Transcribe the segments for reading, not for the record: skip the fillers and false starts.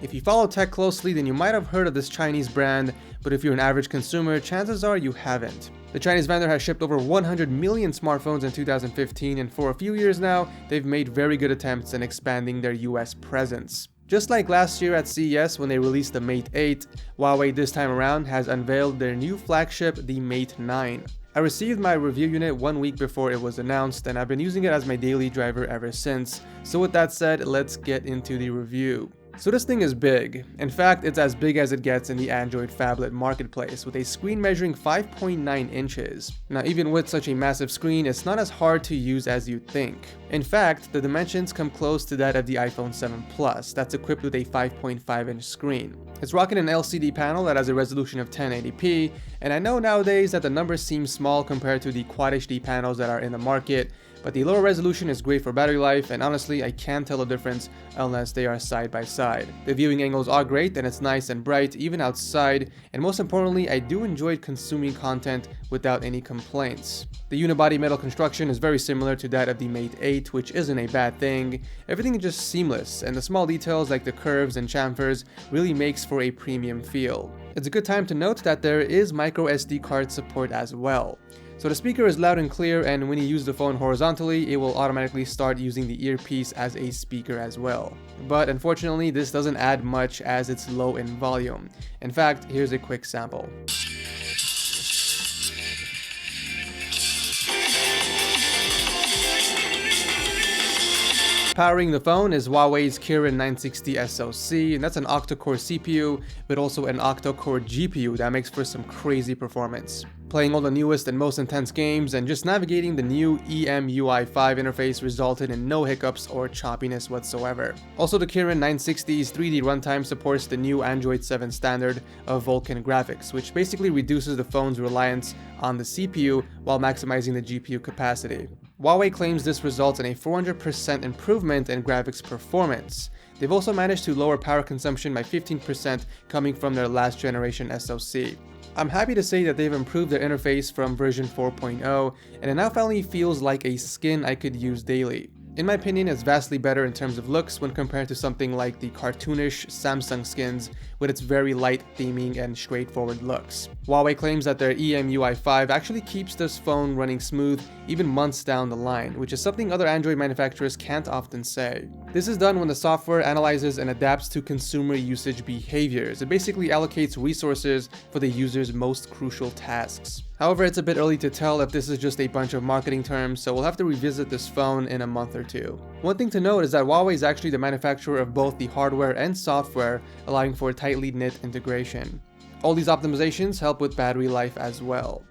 If you follow tech closely, then you might have heard of this Chinese brand, but if you're an average consumer, chances are you haven't. The Chinese vendor has shipped over 100 million smartphones in 2015, and for a few years now, they've made very good attempts in expanding their US presence. Just like last year at CES when they released the Mate 8, Huawei this time around has unveiled their new flagship, the Mate 9. I received my review unit 1 week before it was announced, and I've been using it as my daily driver ever since. So with that said, let's get into the review. So this thing is big. In fact, it's as big as it gets in the Android phablet marketplace, with a screen measuring 5.9 inches. Now, even with such a massive screen, it's not as hard to use as you'd think. In fact, the dimensions come close to that of the iPhone 7 Plus, that's equipped with a 5.5-inch screen. It's rocking an LCD panel that has a resolution of 1080p, and I know nowadays that the numbers seem small compared to the Quad HD panels that are in the market, but the lower resolution is great for battery life, and honestly I can't tell the difference unless they are side by side. The viewing angles are great and it's nice and bright even outside, and most importantly I do enjoy consuming content without any complaints. The unibody metal construction is very similar to that of the Mate 8, which isn't a bad thing. Everything is just seamless, and the small details like the curves and chamfers really makes for a premium feel. It's a good time to note that there is micro SD card support as well. So the speaker is loud and clear, and when you use the phone horizontally, it will automatically start using the earpiece as a speaker as well. But unfortunately, this doesn't add much as it's low in volume. In fact, here's a quick sample. Powering the phone is Huawei's Kirin 960 SoC, and that's an octa-core CPU, but also an octa-core GPU that makes for some crazy performance. Playing all the newest and most intense games and just navigating the new EMUI 5 interface resulted in no hiccups or choppiness whatsoever. Also, the Kirin 960's 3D runtime supports the new Android 7 standard of Vulkan graphics, which basically reduces the phone's reliance on the CPU while maximizing the GPU capacity. Huawei claims this results in a 400% improvement in graphics performance. They've also managed to lower power consumption by 15% coming from their last generation SoC. I'm happy to say that they've improved their interface from version 4.0, and it now finally feels like a skin I could use daily. In my opinion, it's vastly better in terms of looks when compared to something like the cartoonish Samsung skins with its very light theming and straightforward looks. Huawei claims that their EMUI 5 actually keeps this phone running smooth even months down the line, which is something other Android manufacturers can't often say. This is done when the software analyzes and adapts to consumer usage behaviors. It basically allocates resources for the user's most crucial tasks. However, it's a bit early to tell if this is just a bunch of marketing terms, so we'll have to revisit this phone in a month or two. One thing to note is that Huawei is actually the manufacturer of both the hardware and software, allowing for tightly knit integration. All these optimizations help with battery life as well.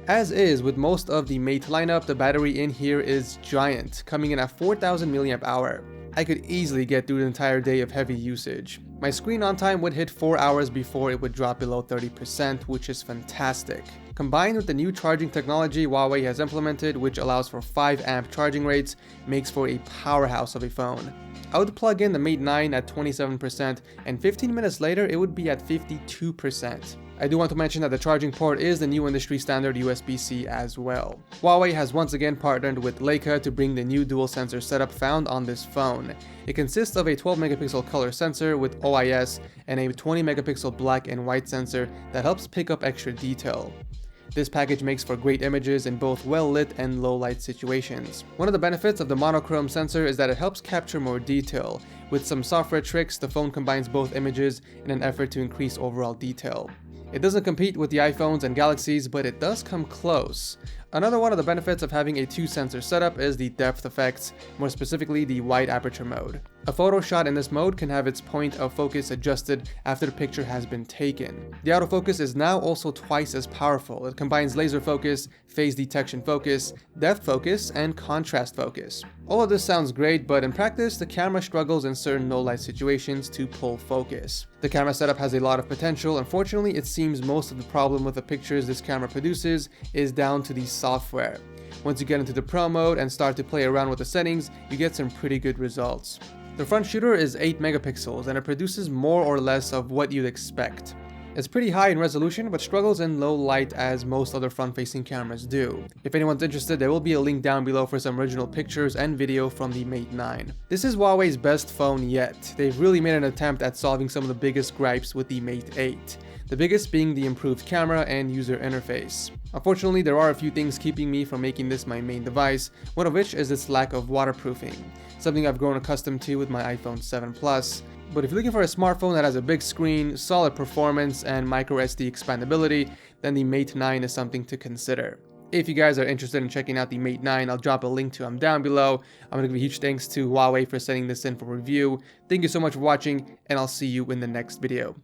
As is with most of the Mate lineup, the battery in here is giant, coming in at 4000 mAh. I could easily get through the entire day of heavy usage. My screen on time would hit 4 hours before it would drop below 30%, which is fantastic. Combined with the new charging technology Huawei has implemented, which allows for 5 amp charging rates, makes for a powerhouse of a phone. I would plug in the Mate 9 at 27%, and 15 minutes later it would be at 52%. I do want to mention that the charging port is the new industry standard USB-C as well. Huawei has once again partnered with Leica to bring the new dual sensor setup found on this phone. It consists of a 12 megapixel color sensor with OIS and a 20 megapixel black and white sensor that helps pick up extra detail. This package makes for great images in both well-lit and low-light situations. One of the benefits of the monochrome sensor is that it helps capture more detail. With some software tricks, the phone combines both images in an effort to increase overall detail. It doesn't compete with the iPhones and Galaxies, but it does come close. Another one of the benefits of having a 2-sensor setup is the depth effects, more specifically the wide aperture mode. A photo shot in this mode can have its point of focus adjusted after the picture has been taken. The autofocus is now also twice as powerful. It combines laser focus, phase detection focus, depth focus, and contrast focus. All of this sounds great, but in practice, the camera struggles in certain low-light situations to pull focus. The camera setup has a lot of potential. Unfortunately, it seems most of the problem with the pictures this camera produces is down to the software. Once you get into the Pro mode and start to play around with the settings, you get some pretty good results. The front shooter is 8 megapixels and it produces more or less of what you'd expect. It's pretty high in resolution, but struggles in low light as most other front-facing cameras do. If anyone's interested, there will be a link down below for some original pictures and video from the Mate 9. This is Huawei's best phone yet. They've really made an attempt at solving some of the biggest gripes with the Mate 8. The biggest being the improved camera and user interface. Unfortunately, there are a few things keeping me from making this my main device, one of which is its lack of waterproofing, something I've grown accustomed to with my iPhone 7 Plus. But if you're looking for a smartphone that has a big screen, solid performance, and microSD expandability, then the Mate 9 is something to consider. If you guys are interested in checking out the Mate 9, I'll drop a link to them down below. I'm going to give a huge thanks to Huawei for sending this in for review. Thank you so much for watching, and I'll see you in the next video.